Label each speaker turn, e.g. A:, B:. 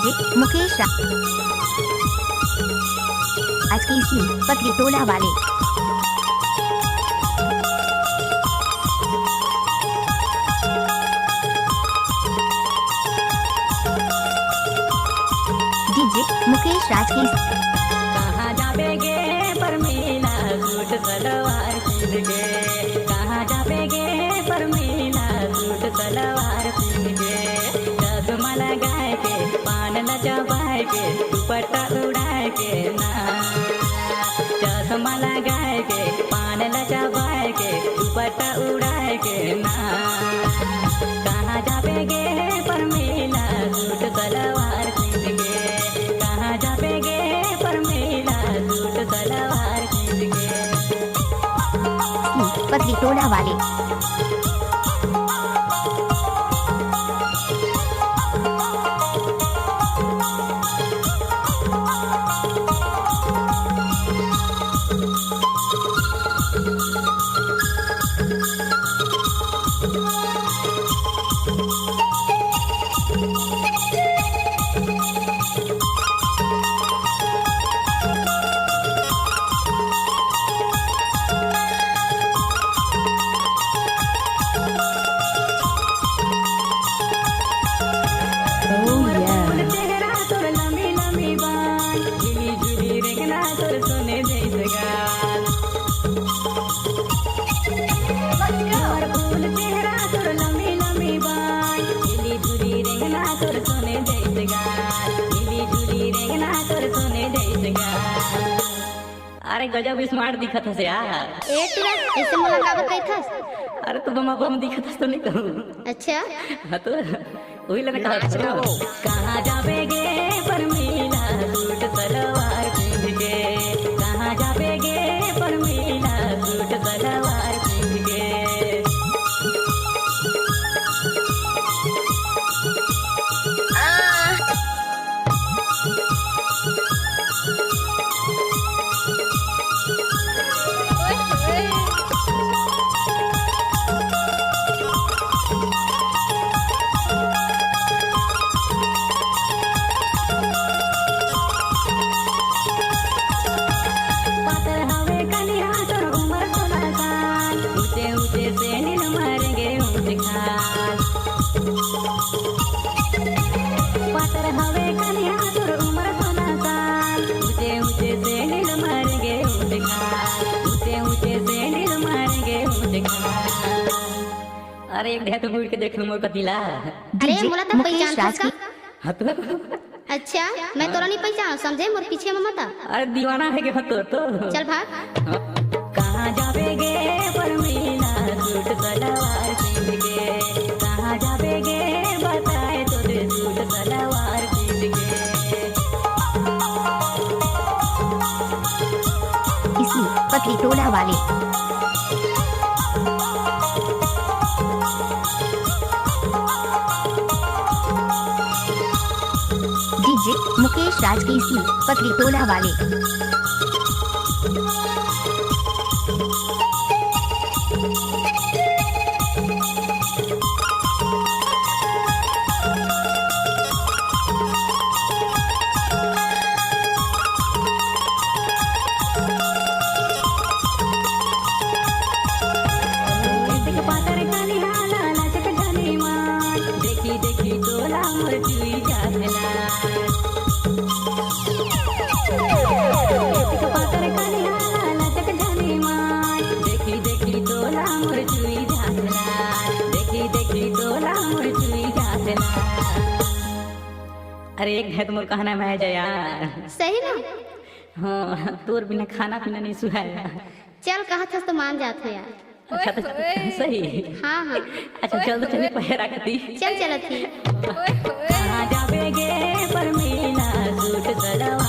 A: DJ Mukesh आज की इसी पतली टोला वाले डीजे मुकेश राज की
B: कहाँ जाबेगे परमीला सूट सलवार पहन के, कहाँ जाबेगे परमीला सूट सलवार पहन के, चश्मा लगाए के पान न चबाए के दुपट्टा उड़ाए के ना, चश्मा लगाए के पान न चबाए के दुपट्टा उड़ाए के ना, कहाँ जाबेगे परमीला सूट सलवार पहन के, कहाँ जाबेगे परमीला सूट सलवार पहन के।
A: पतली टोला वाले
B: अरे गजब स्मार्ट दिखत हस यार।
C: ए तेरा ऐसे मोला का बताइथस?
B: अरे तू बम बम दिखत हस तो नहीं कहूं।
C: अच्छा
B: हाँ तो वही लगा कहा कहाँ जाबेगे परमीला सूट सलवार पहन के, कहाँ जाबेगे परमीला सूट सलवार पहन के। अरे एक ढेर मुड़ के देख लो मोर कतिला।
C: अरे मोला तो पहचान का?
B: हाँ तो
C: अच्छा मैं तोरा नहीं पहचान समझे मोर पीछे में मत आ।
B: अरे दीवाना है के तो
C: चल भाग।
B: कहाँ जाबेगे परमीला सूट सलवार पहन के, कहाँ जाबेगे बताए तो दे सूट सलवार पहन के।
A: इसी पतली टोला वाले डीजे मुकेश राज की इसी पतली टोला वाले
B: अरे एक है तुम कहना मैं जया
C: सही ना?
B: हाँ तोर बिना खाना पीना नहीं सुहाया।
C: चल कहा था तो मान जात हो यार।
B: अच्छा तो सही।
C: हाँ हाँ
B: अच्छा चल तो चलिए पहरा करती।
C: चल चल थी।
B: कहाँ जाबेगे परमीला सूट सलवार